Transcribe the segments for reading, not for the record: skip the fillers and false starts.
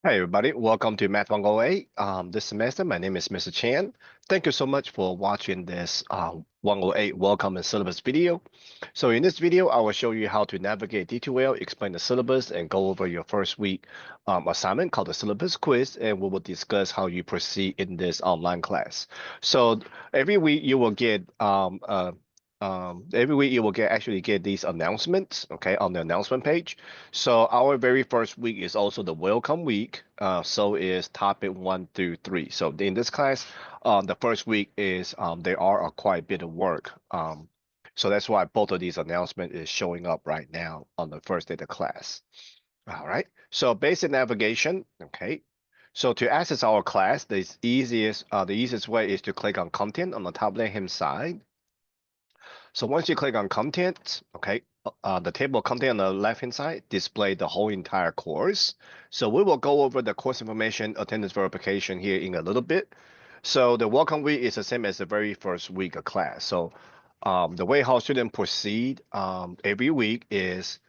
Hi, everybody. Welcome to Math 108. This semester, my name is Mr. Chan. Thank you so much for watching this 108 Welcome and Syllabus video. So in this video, I will show you how to navigate D2L, explain the syllabus, and go over your first week assignment called the syllabus quiz, and we will discuss how you proceed in this online class. So every week you will get every week you will actually get these announcements, okay, on the announcement page. So our very first week is also the welcome week. So is topic 1 through 3. So in this class, the first week is there are quite a bit of work. So that's why both of these announcements is showing up right now on the first day of the class. All right. So basic navigation. Okay. So to access our class, the easiest way is to click on content on the top left hand side. So once you click on content, okay, the table of content on the left-hand side display the whole entire course. So we will go over the course information, attendance verification here in a little bit. So the welcome week is the same as the very first week of class. So the way how students proceed every week is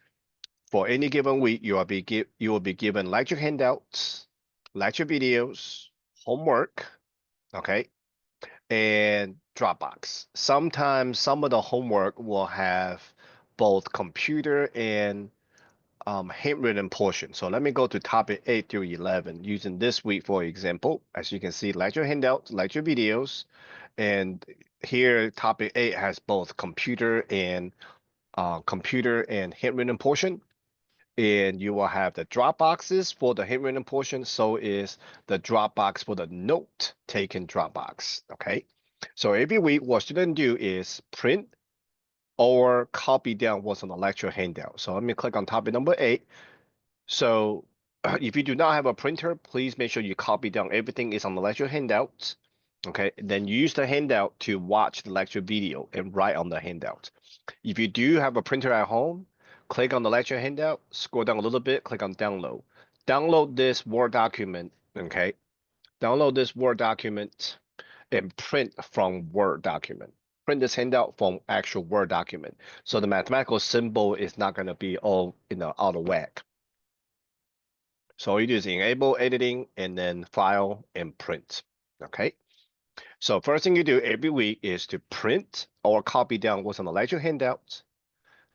for any given week, you will be given lecture handouts, lecture videos, homework, okay, and Dropbox. Sometimes some of the homework will have both computer and handwritten portion. So let me go to topic 8 through 11 using this week for example. As you can see, lecture handouts, lecture videos, and here topic 8 has both computer and handwritten portion. And you will have the Dropboxes for the handwritten portion. So is the Dropbox for the note taken Dropbox. Okay. So every week, what students do is print or copy down what's on the lecture handout. So let me click on topic number 8. So if you do not have a printer, please make sure you copy down everything is on the lecture handout. Okay. Then use the handout to watch the lecture video and write on the handout. If you do have a printer at home, click on the lecture handout, scroll down a little bit, click on download. Download this Word document, okay? Download this Word document and print from Word document. Print this handout from actual Word document. So the mathematical symbol is not going to be all, out of whack. So all you do is enable editing and then file and print, okay? So first thing you do every week is to print or copy down what's on the lecture handout.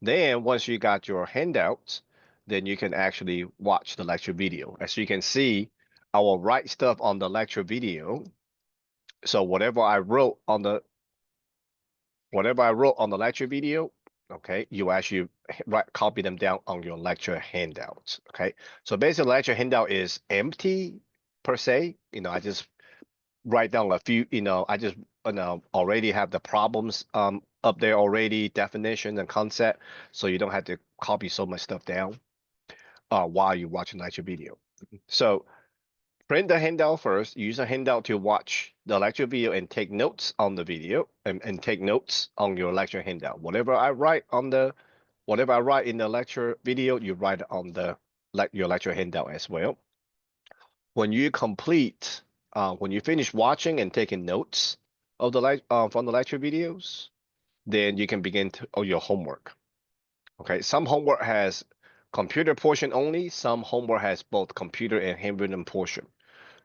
Then once you got your handouts, then you can actually watch the lecture video. As you can see, I will write stuff on the lecture video. So whatever I wrote on the lecture video, okay, you actually copy them down on your lecture handouts. Okay. So basically lecture handout is empty per se. I just write down a few, I just already have the problems up there already, definition and concept, so you don't have to copy so much stuff down while you're watching lecture video. So print the handout first, use a handout to watch the lecture video and take notes on the video and take notes on your lecture handout. Whatever I write in the lecture video, you write on the your lecture handout as well. When you complete, when you finish watching and taking notes of the from the lecture videos, then you can begin your homework. Okay, some homework has computer portion only, some homework has both computer and handwritten portion.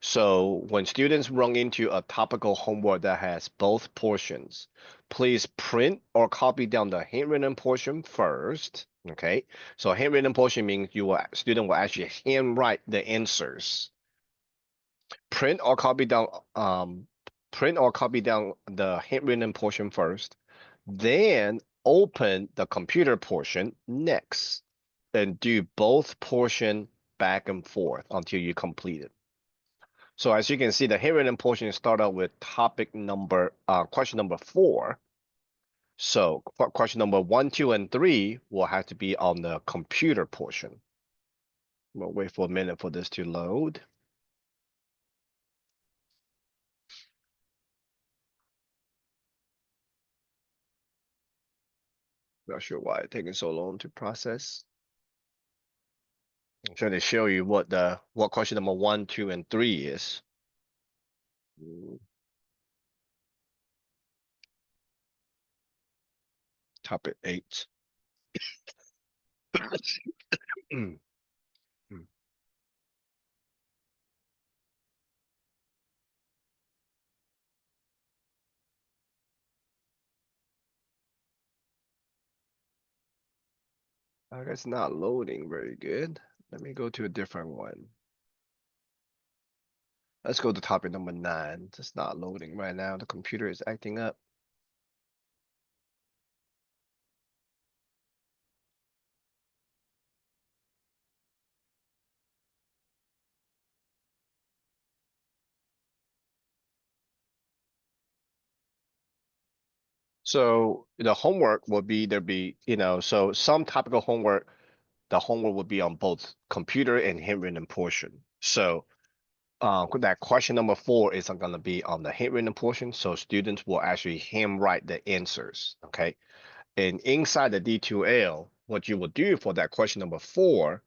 So when students run into a topical homework that has both portions, please print or copy down the handwritten portion first. Okay, so handwritten portion means student will actually handwrite the answers. Print or copy down print or copy down the handwritten portion first, then open the computer portion next, and do both portion back and forth until you complete it. So as you can see, the handwritten portion start out with question number 4. So question number 1, 2, and 3 will have to be on the computer portion. We'll wait for a minute for this to load. Not sure why it's taking so long to process. I'm trying to show you what question number 1, 2, and 3 is. Topic 8. It's not loading very good. Let me go to a different one. Let's go to topic number 9. It's not loading right now. The computer is acting up. So the homework will be there be, so some topical homework, the homework will be on both computer and handwritten portion. So that question number 4 is going to be on the handwritten portion. So students will actually handwrite the answers. Okay. And inside the D2L, what you will do for that question number 4,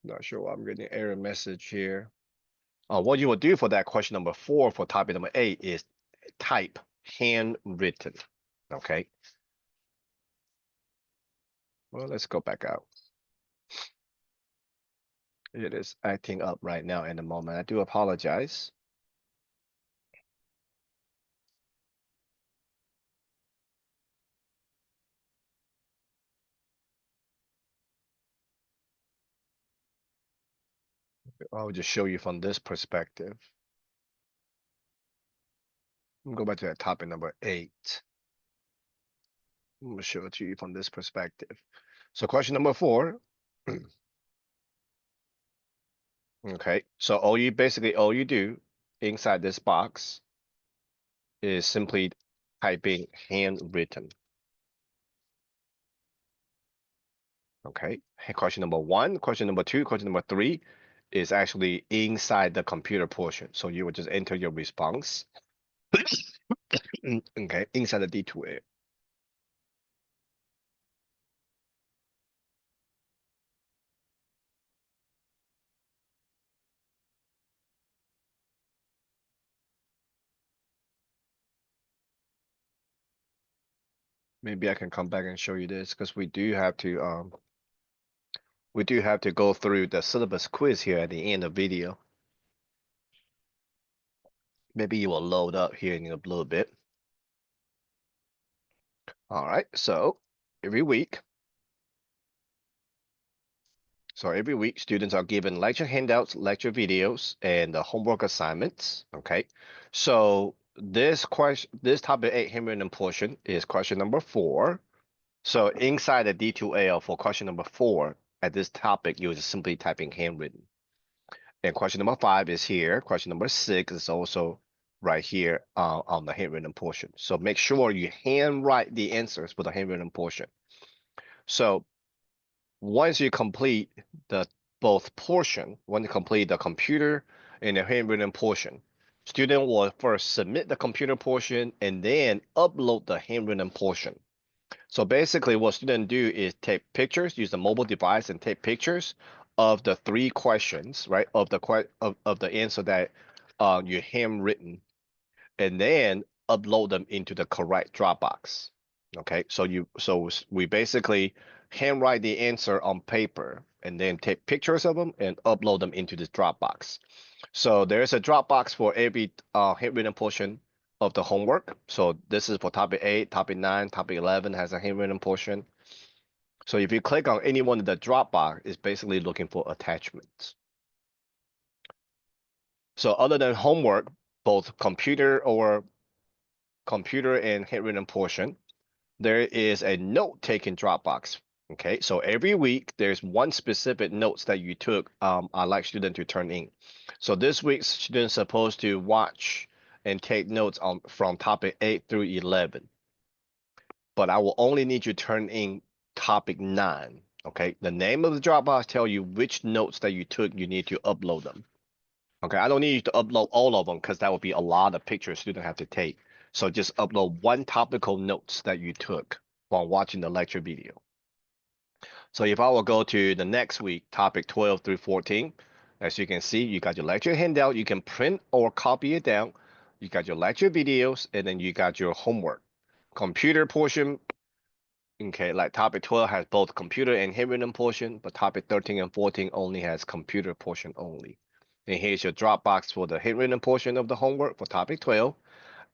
not sure why I'm getting an error message here. What you will do for that question number 4 for topic number 8 is type handwritten. Okay. Well, let's go back out. It is acting up right now in the moment. I do apologize. I'll just show you from this perspective. Go back to that topic number 8. I'm gonna show it to you from this perspective. So question number 4. Okay, so all you do inside this box is simply typing handwritten. Okay, question number 1, question number 2, question number 3 is actually inside the computer portion. So you would just enter your response. Okay, inside the D2A. Maybe I can come back and show you this because we do have to go through the syllabus quiz here at the end of video. Maybe you will load up here in a little bit. All right, so every week, students are given lecture handouts, lecture videos, and the homework assignments. Okay, so this topic 8 handwritten portion is question number 4. So inside the D2L for question number 4 at this topic, you're just simply typing handwritten. And question number 5 is here. Question number 6 is also right here on the handwritten portion. So make sure you handwrite the answers for the handwritten portion. So once you complete the both portion, when you complete the computer and the handwritten portion, student will first submit the computer portion and then upload the handwritten portion. So basically what students do is take pictures, use the mobile device and take pictures of the 3 questions, right? Of the answer that you handwritten, and then upload them into the correct Dropbox. Okay, so we basically handwrite the answer on paper and then take pictures of them and upload them into this Dropbox. So there's a Dropbox for every handwritten portion of the homework. So this is for topic 8, topic 9, topic 11 has a handwritten portion. So if you click on any one of the Dropbox, it's basically looking for attachments. So other than homework, both computer and handwritten portion, there is a note-taking Dropbox. Okay, so every week there's one specific notes that you took. I like students to turn in. So this week students supposed to watch and take notes on from topic 8 through 11. But I will only need you to turn in topic 9. Okay, the name of the Dropbox tell you which notes that you took. You need to upload them. Okay, I don't need you to upload all of them because that would be a lot of pictures students have to take. So just upload one topical notes that you took while watching the lecture video. So if I will go to the next week, topic 12 through 14, as you can see, you got your lecture handout. You can print or copy it down. You got your lecture videos, and then you got your homework. Computer portion, okay, like topic 12 has both computer and handwritten portion, but topic 13 and 14 only has computer portion only. And here's your Dropbox for the handwritten portion of the homework for topic 12.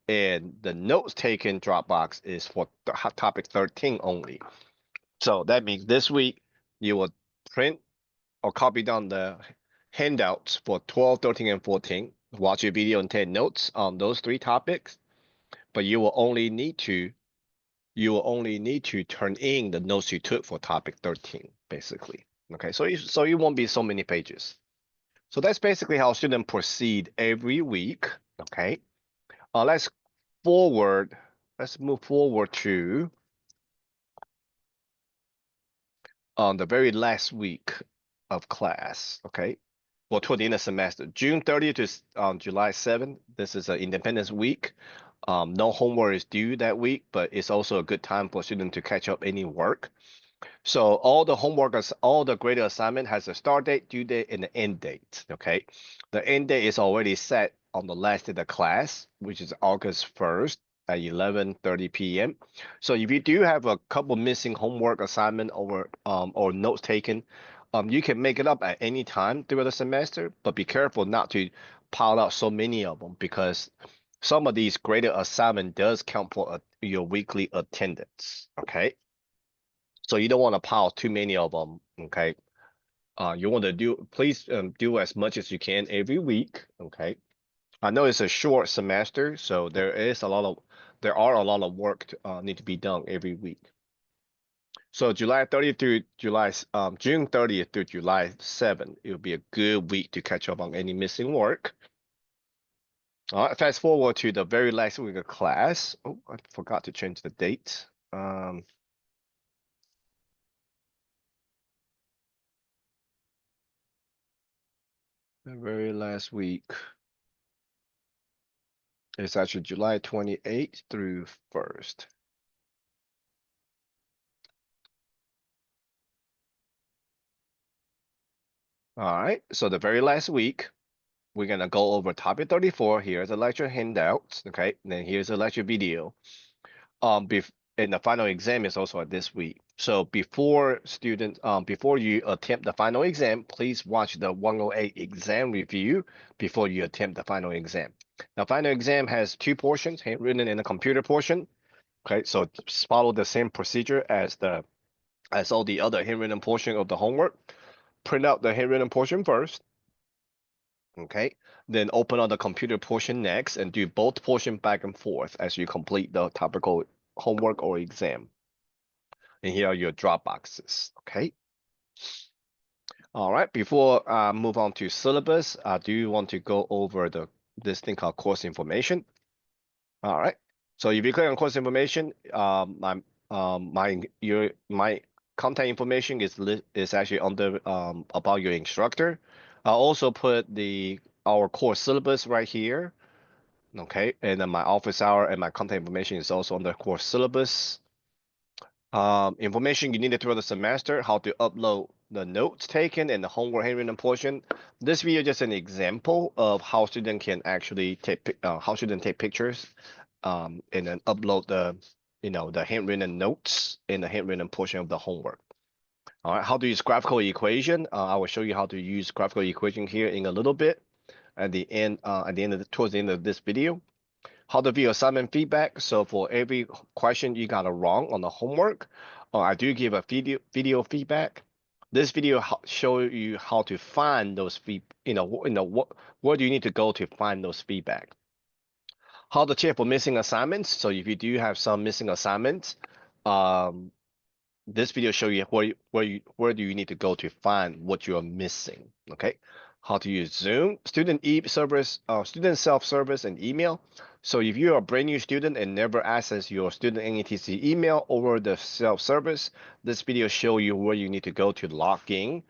and the notes taken Dropbox is for topic 13 only. So that means this week you will print or copy down the handouts for 12, 13, and 14. Watch your video and take notes on those 3 topics, but you will only need to turn in the notes you took for topic 13, basically. Okay, so you won't be so many pages. So that's basically how students proceed every week. Okay, let's forward. Let's move forward to the very last week of class. Okay, well, toward the end of semester, June 30th to July 7th. This is an Independence Week. No homework is due that week, but it's also a good time for students to catch up any work. So all the homework, all the graded assignment has a start date, due date, and the end date. Okay, the end date is already set on the last day of the class, which is August 1st at 11:30 p.m. So if you do have a couple missing homework assignment or notes taken, you can make it up at any time throughout the semester, but be careful not to pile out so many of them because some of these graded assignment does count for your weekly attendance. Okay. So you don't want to pile too many of them, okay? You want to please do as much as you can every week, okay? I know it's a short semester, so there are a lot of work need to be done every week. So July 30th through June 30th through July 7th, it will be a good week to catch up on any missing work. All right, fast forward to the very last week of class. Oh, I forgot to change the date. The very last week is actually July 28th through 1st. All right, so the very last week, we're gonna go over topic 34. Here's a lecture handout, okay? And then here's a lecture video. And the final exam is also this week. So before you attempt the final exam, please watch the 108 exam review before you attempt the final exam. The final exam has 2 portions, handwritten and a computer portion. Okay, so just follow the same procedure as all the other handwritten portion of the homework. Print out the handwritten portion first. Okay, then open up the computer portion next and do both portion back and forth as you complete the topical homework or exam. And here are your drop boxes. Okay. All right. Before I move on to syllabus, I do want to go over this thing called course information. All right. So if you click on course information, my contact information is actually under about your instructor. I also put our course syllabus right here. Okay, and then my office hour and my contact information is also on the course syllabus. Information you needed throughout the semester, how to upload the notes taken and the homework handwritten portion. This video is just an example of how students can actually take pictures and then upload the handwritten notes in the handwritten portion of the homework. All right, how to use graphical equation. I will show you how to use graphical equation here in a little bit towards the end of this video. How to view assignment feedback. So for every question you got wrong on the homework, I do give a video feedback. This video show you how to find those where do you need to go to find those feedback. How to check for missing assignments. So if you do have some missing assignments, this video show you where do you need to go to find what you are missing. Okay, how to use Zoom, student self-service and email. So if you are a brand new student and never access your student NETC email over the self-service, this video show you where you need to go to log in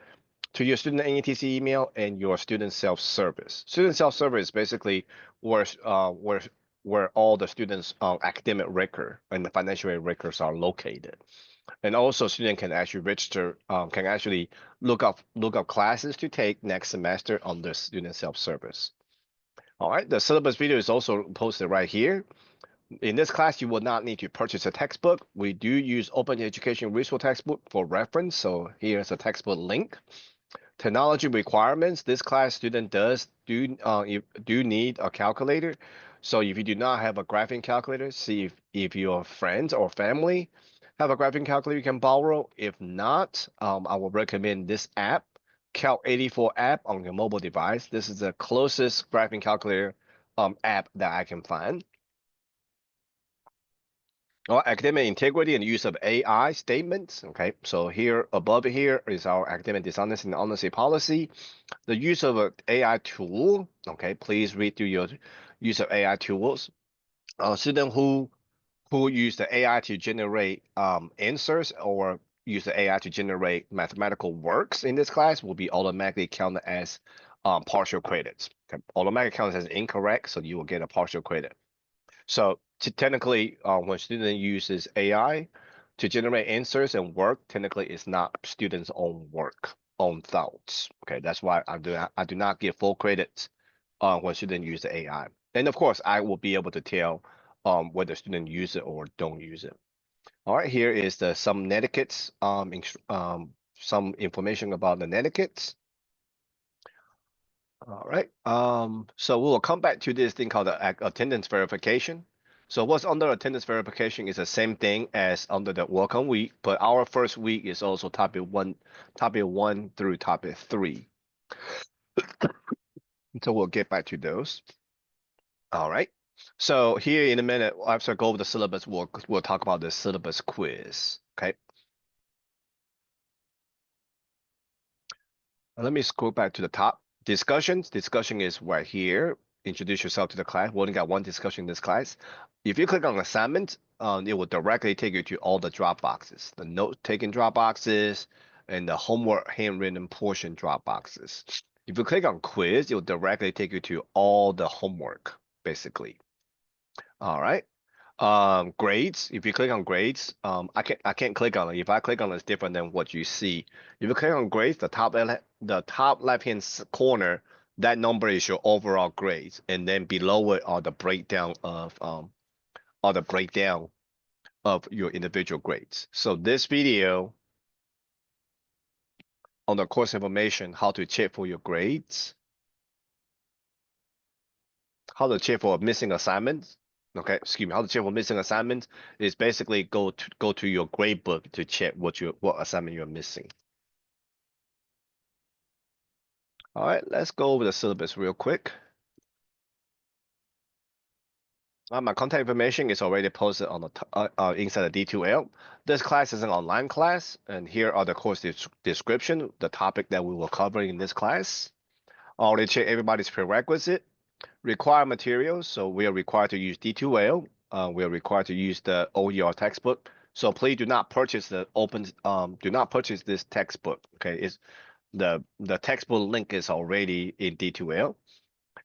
to your student NETC email and your student self-service. Student self-service is basically where all the students' academic record and the financial aid records are located. And also student can actually register, can actually look up classes to take next semester on the student self-service. All right, the syllabus video is also posted right here. In this class, you will not need to purchase a textbook. We do use Open Education Resource Textbook for reference. So here's a textbook link. Technology requirements. This class student do need a calculator. So if you do not have a graphing calculator, see if your friends or family have a graphing calculator you can borrow. If not, I will recommend this app, Calc 84 app on your mobile device. This is the closest graphing calculator app that I can find. Academic integrity and use of AI statements. Okay, so here above here is our academic dishonesty and honesty policy. The use of an AI tool. Okay, please read through your use of AI tools. Student who use the AI to generate answers or use the AI to generate mathematical works in this class will be automatically counted as partial credits. Okay, automatically counted as incorrect, so you will get a partial credit. So technically, when student uses AI to generate answers and work, technically it's not students' own work, own thoughts. Okay, that's why I do not give full credits when student use the AI. And of course, I will be able to tell whether student use it or don't use it. All right, here is the some netiquettes, some information about the netiquettes. All right. So we will come back to this thing called the attendance verification. So what's under attendance verification is the same thing as under the welcome week, but our first week is also topic one through topic three. So we'll get back to those. All right. So here in a minute, after I go over the syllabus, we'll talk about the syllabus quiz. Okay. Let me scroll back to the top. Discussions. Discussion is right here. Introduce yourself to the class. We only got one discussion in this class. If you click on assignment, it will directly take you to all the drop boxes, the note-taking drop boxes, and the homework handwritten portion drop boxes. If you click on quiz, it will directly take you to all the homework, basically. All right. Grades. If you click on grades, I can't click on it. If I click on it, it's different than what you see. If you click on grades, the top left hand corner, that number is your overall grades, and then below it are the breakdown of your individual grades. So this video on the course information, how to check for your grades, how to check for missing assignments. Okay, excuse me. How to check for missing assignments is basically go to your grade book to check what assignment you're missing. All right, let's go over the syllabus real quick. My contact information is already posted on the inside the D2L. This class is an online class, and here are the course description, the topic that we will cover in this class. I already checked everybody's prerequisite. Required materials, so we are required to use D2L. We are required to use the OER textbook. So please do not purchase do not purchase this textbook. Okay, it's the textbook link is already in D2L.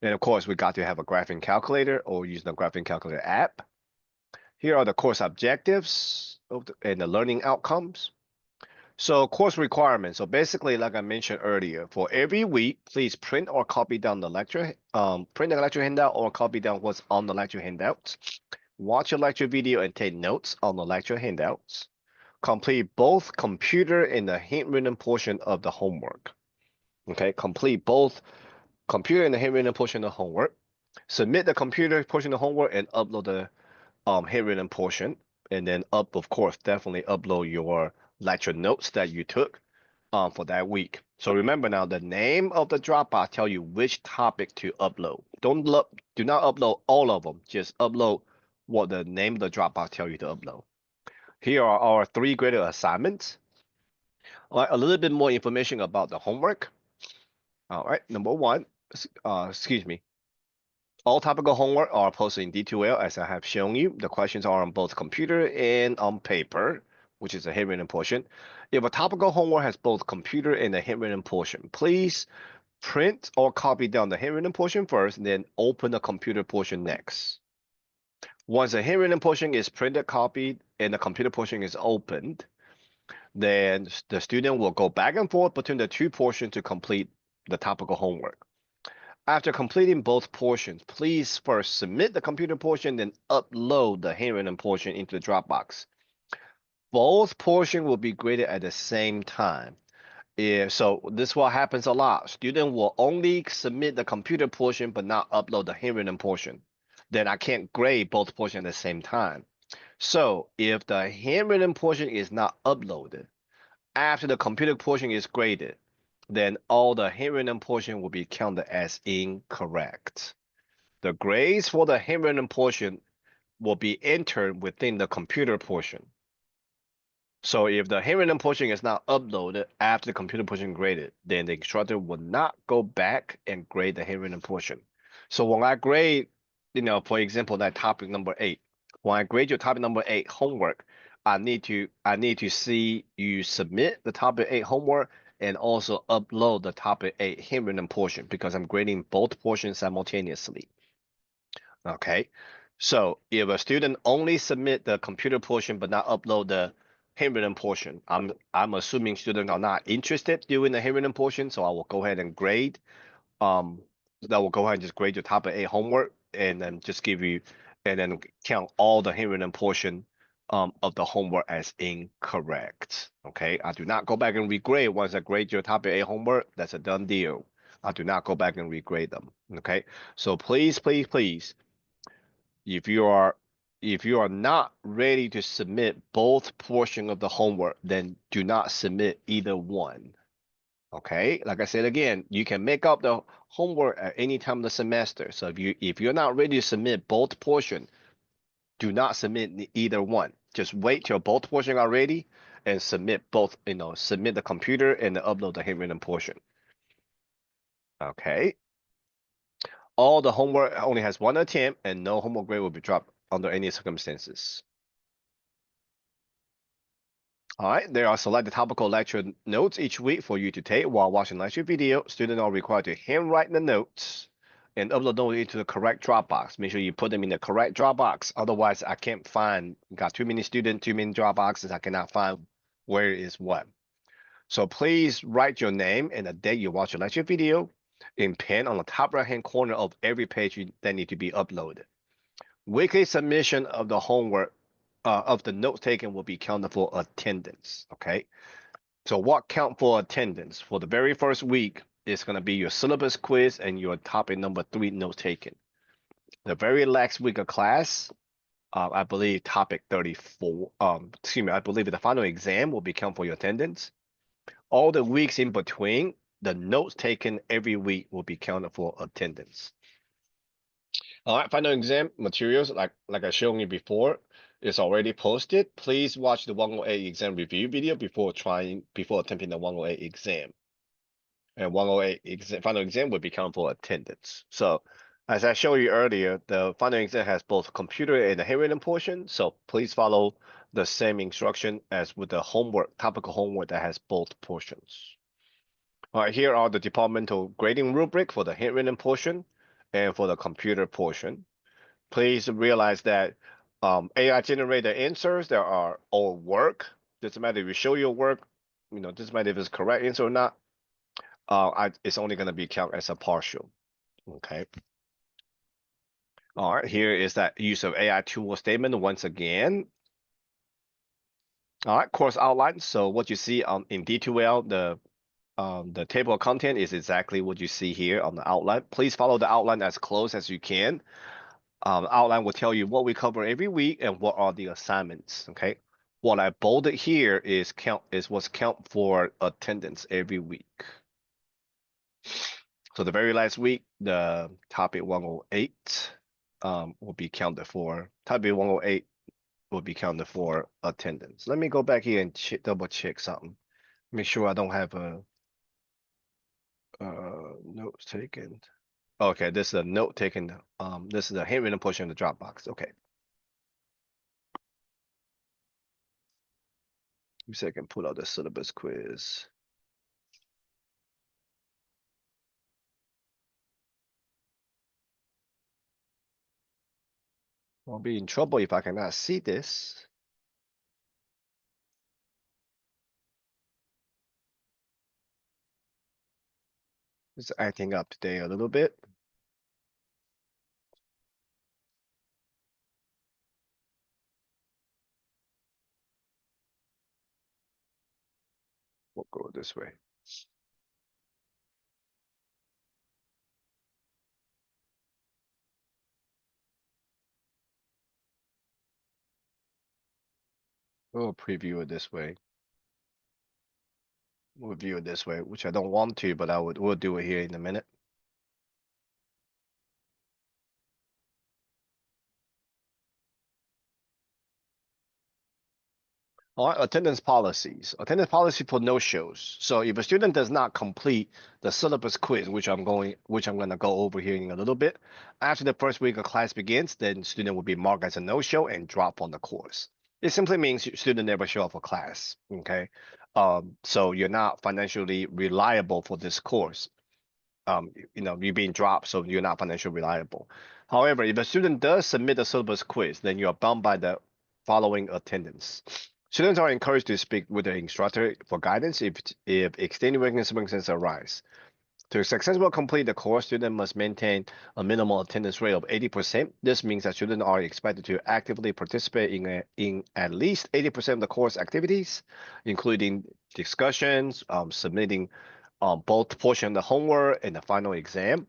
And of course, we got to have a graphing calculator or use the graphing calculator app. Here are the course objectives and the learning outcomes. So course requirements. So basically, like I mentioned earlier, for every week, please print or copy down the lecture, print the lecture handout or copy down what's on the lecture handouts. Watch a lecture video and take notes on the lecture handouts. Complete both computer and the handwritten portion of the homework. Okay, complete both computer and the handwritten portion of the homework. Submit the computer portion of the homework and upload the handwritten portion. And then of course, definitely upload your lecture notes that you took for that week. So remember now, the name of the Dropbox tell you which topic to upload. Do not upload all of them. Just upload what the name of the Dropbox tell you to upload. Here are our 3 graded assignments. All right, a little bit more information about the homework. All right, number one, excuse me. All topical homework are posted in D2L as I have shown you. The questions are on both computer and on paper, which is a handwritten portion. If a topical homework has both computer and a handwritten portion, please print or copy down the handwritten portion first, then open the computer portion next. Once the handwritten portion is printed, copied, and the computer portion is opened, then the student will go back and forth between the 2 portions to complete the topical homework. After completing both portions, please first submit the computer portion, then upload the handwritten portion into the Dropbox. Both portions will be graded at the same time. So this what happens a lot. Student will only submit the computer portion but not upload the handwritten portion. then I can't grade both portions at the same time. So if the handwritten portion is not uploaded after the computer portion is graded, then all the handwritten portion will be counted as incorrect. The grades for the handwritten portion will be entered within the computer portion. So if the handwritten portion is not uploaded after the computer portion graded, then the instructor will not go back and grade the handwritten portion. So when I grade, for example, that topic number 8, when I grade your topic number 8 homework, I need to see you submit the topic 8 homework and also upload the topic 8 handwritten portion because I'm grading both portions simultaneously. Okay. So if a student only submit the computer portion but not upload the handwritten portion, I'm assuming students are not interested doing the handwritten portion, so I will go ahead and grade. That will go ahead and just grade your topic A homework and then just give you and then count all the handwritten portion of the homework as incorrect. Okay. I do not go back and regrade once I grade your topic A homework. That's a done deal. I do not go back and regrade them. Okay. So please, please, please if you are if you are not ready to submit both portion of the homework, then do not submit either one. Okay, like I said again, you can make up the homework at any time of the semester. So if you're not ready to submit both portion, do not submit either one. Just wait till both portion are ready and submit both. Submit the computer and upload the handwritten portion. Okay. All the homework only has one attempt, and no homework grade will be dropped under any circumstances. All right, there are selected topical lecture notes each week for you to take while watching lecture video. Students are required to handwrite the notes and upload those into the correct Dropbox. Make sure you put them in the correct Dropbox. Otherwise, I can't find, got too many students, too many Dropboxes. I cannot find where is what. So please write your name and the date you watch your lecture video in pen on the top right-hand corner of every page that need to be uploaded. Weekly submission of the homework of the notes taken will be counted for attendance. Okay. So what count for attendance for the very first week is going to be your syllabus quiz and your topic number 3 notes taken. The very last week of class, I believe topic 34. Excuse me, I believe the final exam will be count for your attendance. All the weeks in between, the notes taken every week will be counted for attendance. All right, final exam materials, like I showed you before, is already posted. Please watch the 108 exam review video before attempting the 108 exam. And 108 final exam would be counted for attendance. So as I showed you earlier, the final exam has both computer and the handwritten portion. So please follow the same instruction as with the homework, topical homework that has both portions. All right, here are the departmental grading rubric for the handwritten portion and for the computer portion. Please realize that AI generated answers that are all work. Doesn't matter if you show your work, doesn't matter if it's correct answer or not. It's only going to be counted as a partial. Okay. All right. Here is that use of AI tool statement once again. All right. Course outline. So what you see in D2L, the table of content is exactly what you see here on the outline. Please follow the outline as close as you can. Outline will tell you what we cover every week and what are the assignments. Okay. What I bolded here is what's count for attendance every week. So the very last week, the topic 108 will be counted for. Topic 108 will be counted for attendance. Let me go back here and double check something. Make sure I don't have a notes taken. Okay, this is a note taken. This is a handwritten portion of the Dropbox. Okay. Let me see if I can pull out the syllabus quiz. I'll be in trouble if I cannot see this. It's acting up today a little bit. We'll go this way. We'll preview it this way. We'll view it this way, which I don't want to, but we'll do it here in a minute. All right, attendance policies. Attendance policy for no-shows. So if a student does not complete the syllabus quiz, which I'm gonna go over here in a little bit, after the first week of class begins, then student will be marked as a no-show and drop on the course. It simply means student never show up for class. Okay, so you're not financially reliable for this course. You're being dropped, so you're not financially reliable. However, if a student does submit a syllabus quiz, then you are bound by the following attendance. Students are encouraged to speak with the instructor for guidance if extenuating circumstances arise. To successfully complete the course, students must maintain a minimal attendance rate of 80%. This means that students are expected to actively participate in at least 80% of the course activities, including discussions, submitting both portion of the homework and the final exam.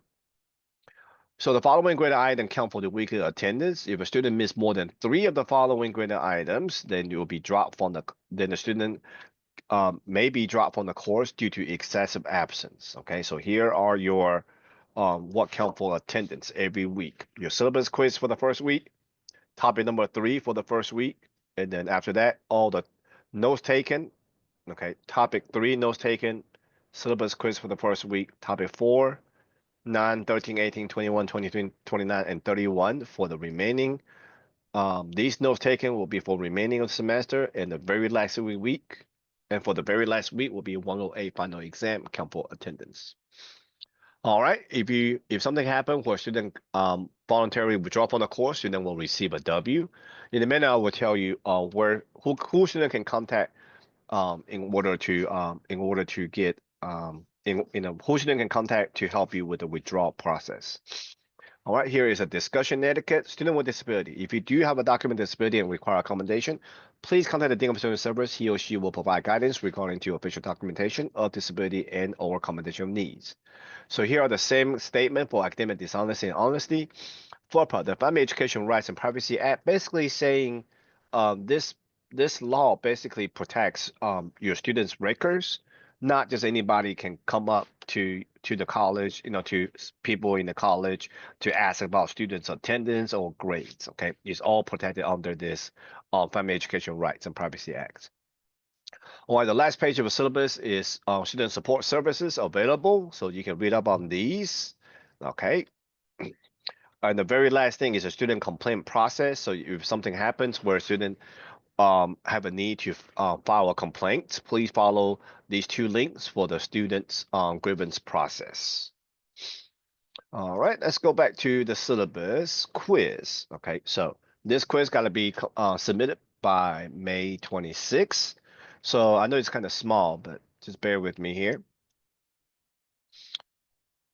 So the following graded item count for the weekly attendance. If a student missed more than 3 of the following graded items, then you will be dropped from the student may be dropped from the course due to excessive absence. Okay, so here are your what count for attendance every week. Your syllabus quiz for the first week, topic number 3 for the first week, and then after that, all the notes taken. Okay, topic 3 notes taken, syllabus quiz for the first week, topic 4, 9, 13, 18, 21, 23, 29, and 31 for the remaining. These notes taken will be for remaining of the semester and the very last week. And for the very last week will be 108 final exam count for attendance. All right, if something happened where student voluntarily withdraw from the course, student will receive a W. In a minute, I will tell you who student can contact in order to get who student can contact to help you with the withdrawal process. All right, here is a discussion etiquette. Student with disability. If you do have a document disability and require accommodation, please contact the Dean of Student Service. He or she will provide guidance regarding to official documentation of disability and or accommodation needs. So here are the same statement for academic dishonesty and honesty. FERPA, the Family Education Rights and Privacy Act, basically saying this law basically protects your students' records. Not just anybody can come up to the college, to people in the college to ask about students' attendance or grades. Okay, it's all protected under this Family Education Rights and Privacy Act. All right, the last page of the syllabus is student support services available, so you can read up on these. Okay, and the very last thing is a student complaint process. So if something happens where a student have a need to file a complaint, please follow these 2 links for the student's grievance process. All right, let's go back to the syllabus quiz. Okay, so this quiz got to be submitted by May 26th. So I know it's kind of small, but just bear with me here.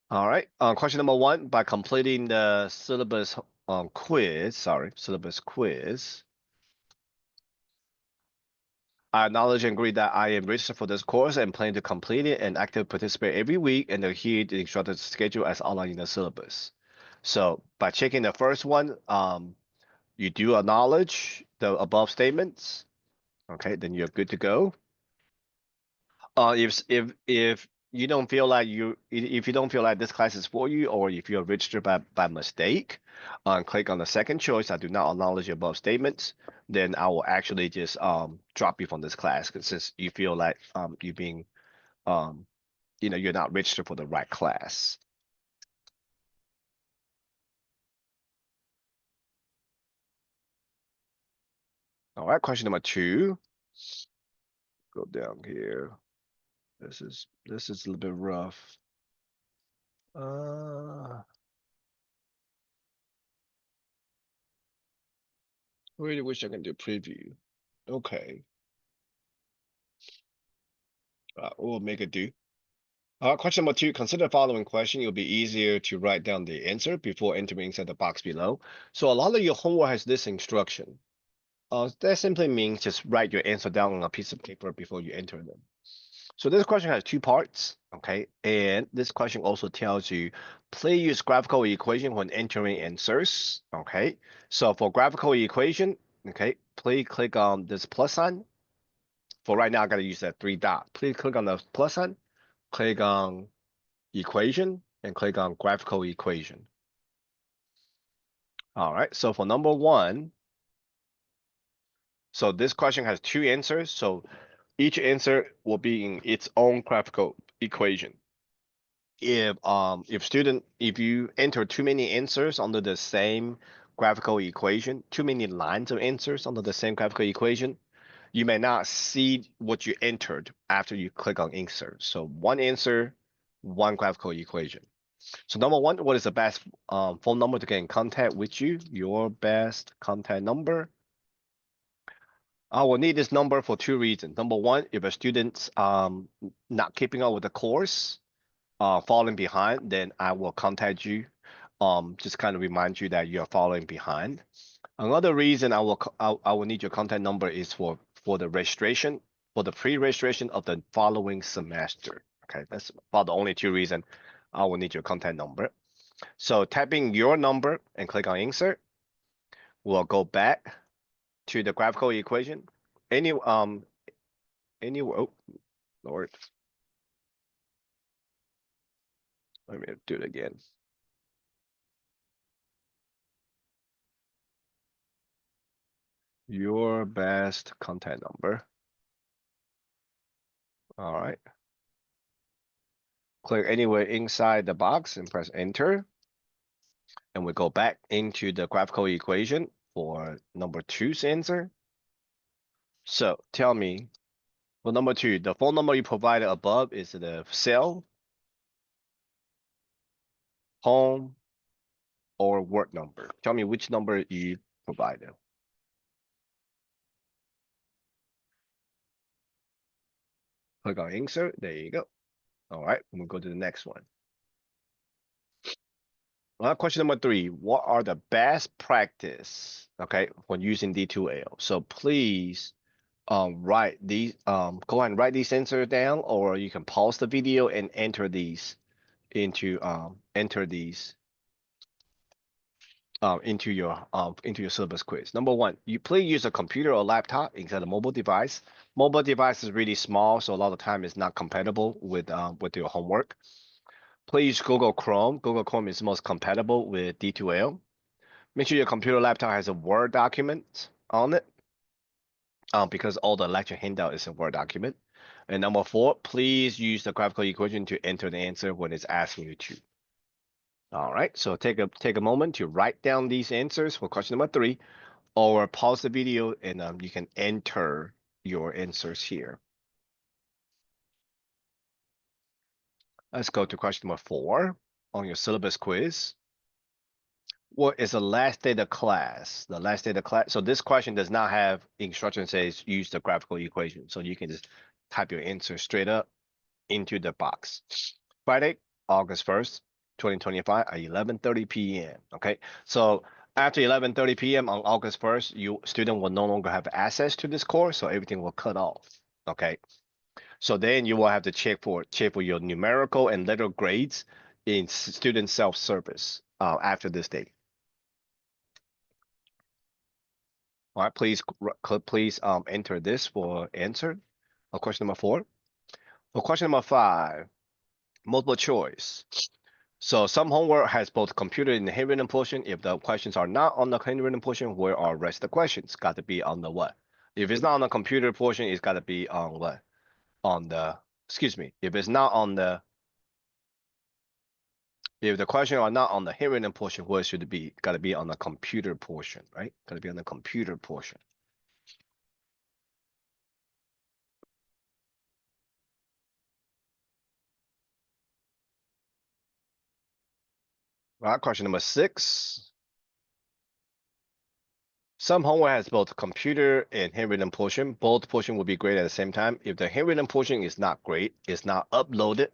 All right, question number 1, by completing the syllabus syllabus quiz, I acknowledge and agree that I am registered for this course and plan to complete it and actively participate every week and adhere to the instructor's schedule as outlined in the syllabus. So by checking the first one, you do acknowledge the above statements. Okay, then you're good to go. If you don't feel like if you don't feel like this class is for you, or if you're registered by mistake, click on the second choice. I do not acknowledge above statements. Then I will actually just drop you from this class since you feel like you being um you're not registered for the right class. All right, question number 2. Go down here. This is a little bit rough. Really wish I can do preview. Okay, we'll make it do. Question number 2, consider the following question. It'll be easier to write down the answer before entering inside the box below. So a lot of your homework has this instruction. That simply means just write your answer down on a piece of paper before you enter them. So this question has 2 parts, okay? And this question also tells you, please use graphical equation when entering answers, okay? So for graphical equation, Okay, please click on this plus sign. For right now, I gotta use that three dot. Please click on the plus sign, click on equation, and click on graphical equation. All right, so for number one, so this question has two answers. So each answer will be in its own graphical equation. If you enter too many answers under the same graphical equation, too many lines of answers under the same graphical equation, you may not see what you entered after you click on insert. So one answer, one graphical equation. So number one, what is the best phone number to get in contact with you? Your best contact number. I will need this number for two reasons. Number one, if a student's not keeping up with the course, falling behind, then I will contact you. Just kind of remind you that you're following behind. Another reason I will need your contact number is for the registration, for the pre-registration of the following semester. Okay, that's about the only two reasons I will need your contact number. So typing your number and click on insert. We'll go back to the graphical equation. Any oh Lord, let me do it again. Your best contact number. All right. Click anywhere inside the box and press enter. And we go back into the graphical equation for number two's answer. So tell me, for number two, the phone number you provided above is the cell, home, or work number. Tell me which number you provided. Click on insert. There you go. All right, we'll go to the next one. Question number three, what are the best practice, okay, when using D2L? So please write these, go ahead and write these answers down, or you can pause the video and enter these into into your syllabus quiz. Number one, you please use a computer or laptop instead of mobile device. Mobile device is really small, so a lot of time it's not compatible with your homework. Please Google Chrome. Google Chrome is most compatible with D2L. Make sure your computer laptop has a Word document on it, because all the lecture handout is a Word document. And number four, please use the graphical equation to enter the answer when it's asking you to. All right, so take a moment to write down these answers for question number three, or pause the video and you can enter your answers here. Let's go to question number four on your syllabus quiz. What is the last day of class? The last day of class. So this question does not have instruction says use the graphical equation. So you can just type your answer straight up into the box. Friday, August 1st, 2025 at 11:30 p.m. Okay. So after 11:30 p.m. on August 1st, you student will no longer have access to this course, so everything will cut off. Okay. So then you will have to check for your numerical and letter grades in student self-service after this date. All right, please enter this for answer of question number four. For question number five, multiple choice. So some homework has both computer and handwritten portion. If the questions are not on the handwritten portion, where are rest of the questions? Got to be on the what? If it's not on the computer portion, it's got to be on what? On the, excuse me. If it's not on the, if the question are not on the handwritten portion, where should it be? Got to be on the computer portion, right? Got to be on the computer portion. All right, question number six. Some homework has both computer and handwritten portion. Both portion will be graded at the same time. If the handwritten portion is not great, it's not uploaded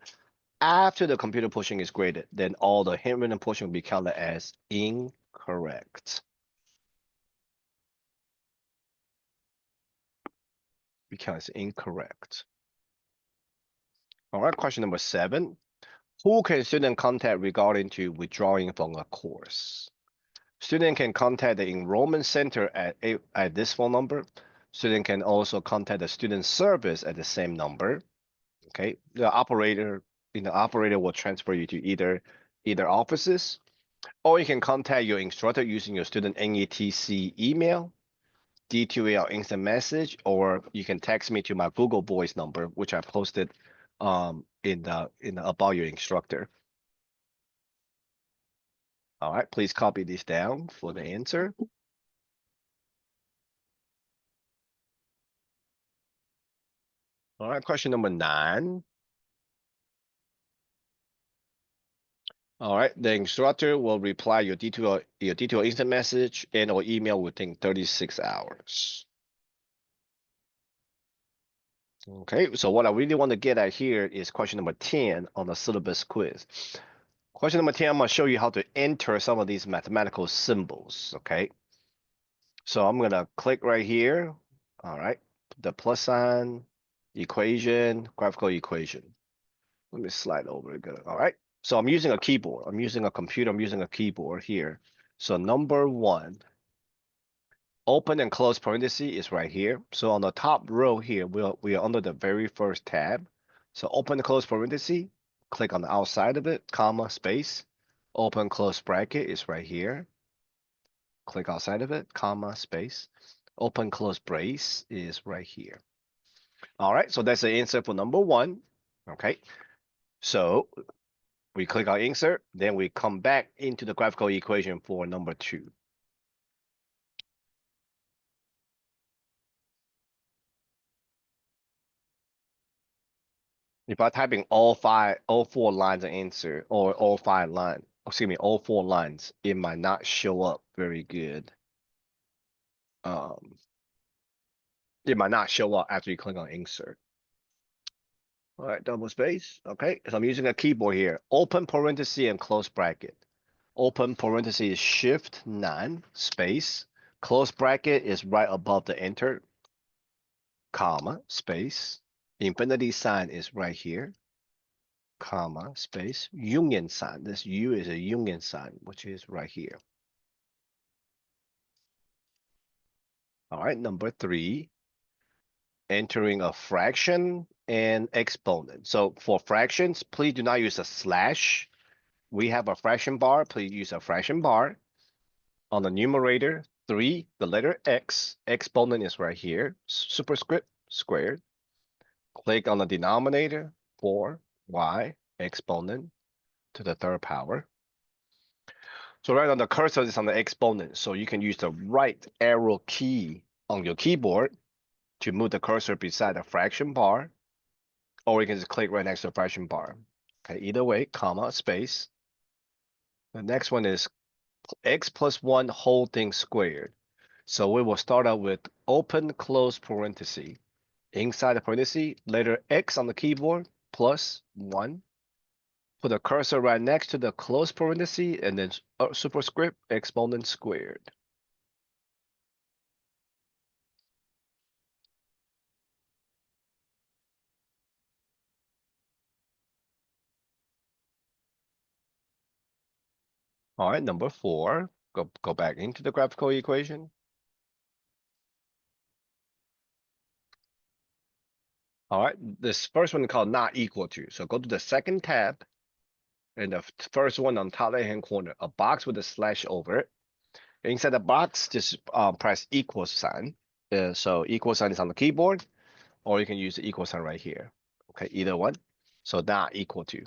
after the computer portion is graded, then all the handwritten portion will be counted as incorrect. Because incorrect. All right, question number seven. Who can student contact regarding to withdrawing from a course? Student can contact the enrollment center at this phone number. Student can also contact the student service at the same number. Okay, the operator will transfer you to either offices, or you can contact your instructor using your student NETC email, D2L instant message, or you can text me to my Google Voice number, which I posted in the about your instructor. All right, please copy this down for the answer. All right, question number 9. All right, the instructor will reply your D2L instant message and or email within 36 hours. Okay, so what I really want to get at here is question number 10 on the syllabus quiz. Question number 10, I'm going to show you how to enter some of these mathematical symbols, okay? So I'm going to click right here, all right, the plus sign, equation, graphical equation. Let me slide over again, all right? So I'm using a keyboard. I'm using a computer. I'm using a keyboard here. So number 1, open and close parenthesis is right here. So on the top row here, we are under the very first tab. So open and close parenthesis, click on the outside of it, comma, space. Open close bracket is right here. Click outside of it, comma, space. Open close brace is right here. All right, so that's the answer for number 1. Okay, so we click on insert, then we come back into the graphical equation for number 2. If I type in all 4 lines of answer, or all 5 lines, excuse me, all 4 lines, it might not show up very good. Um, it might not show up after you click on insert. All right, double space. Okay, so I'm using a keyboard here. Open parenthesis and close bracket. Open parenthesis shift 9 space. Close bracket is right above the enter, comma, space. Infinity sign is right here, comma, space. Union sign. This U is a union sign, which is right here. All right, number 3, entering a fraction and exponent. So for fractions, please do not use a slash. We have a fraction bar. Please use a fraction bar. On the numerator, 3, the letter X. Exponent is right here. Superscript squared. Click on the denominator, 4y exponent to the 3rd power. So right on the cursor is on the exponent. So you can use the right arrow key on your keyboard to move the cursor beside the fraction bar, or you can just click right next to the fraction bar. Okay, either way, comma, space. The next one is x plus 1 whole thing squared. So we will start out with open close parenthesis. Inside the parenthesis, letter X on the keyboard, plus 1. Put the cursor right next to the close parenthesis, and then superscript exponent squared. All right, number 4, go back into the graphical equation. All right, this first one is called not equal to. So go to the second tab, and the first one on top right hand corner, a box with a slash over it. Inside the box, just press equal sign. So equal sign is on the keyboard, or you can use the equal sign right here. Okay, either one. So not equal to,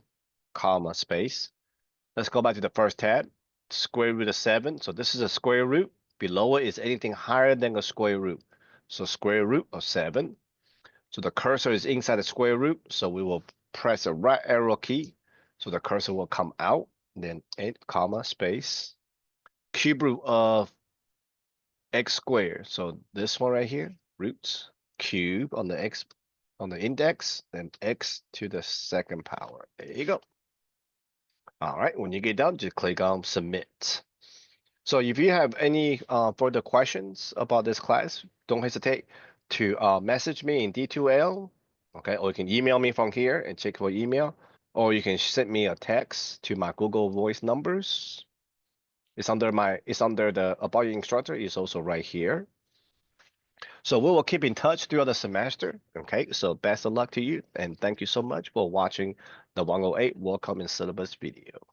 comma, space. Let's go back to the first tab, square root of 7. So this is a square root. Below it is anything higher than a square root. So square root of 7. So the cursor is inside the square root. So we will press the right arrow key. So the cursor will come out, then 8, comma, space. Cube root of x squared. So this one right here, roots, cube on the x, on the index, then x to the 2nd power. There you go. All right, when you get done, just click on submit. So if you have any further questions about this class, don't hesitate to message me in D2L, okay? Or you can email me from here and check for email, or you can send me a text to my Google Voice numbers. It's under the About Your Instructor is also right here. So we will keep in touch throughout the semester. Okay, so best of luck to you, and thank you so much for watching the 108 Welcome in Syllabus video.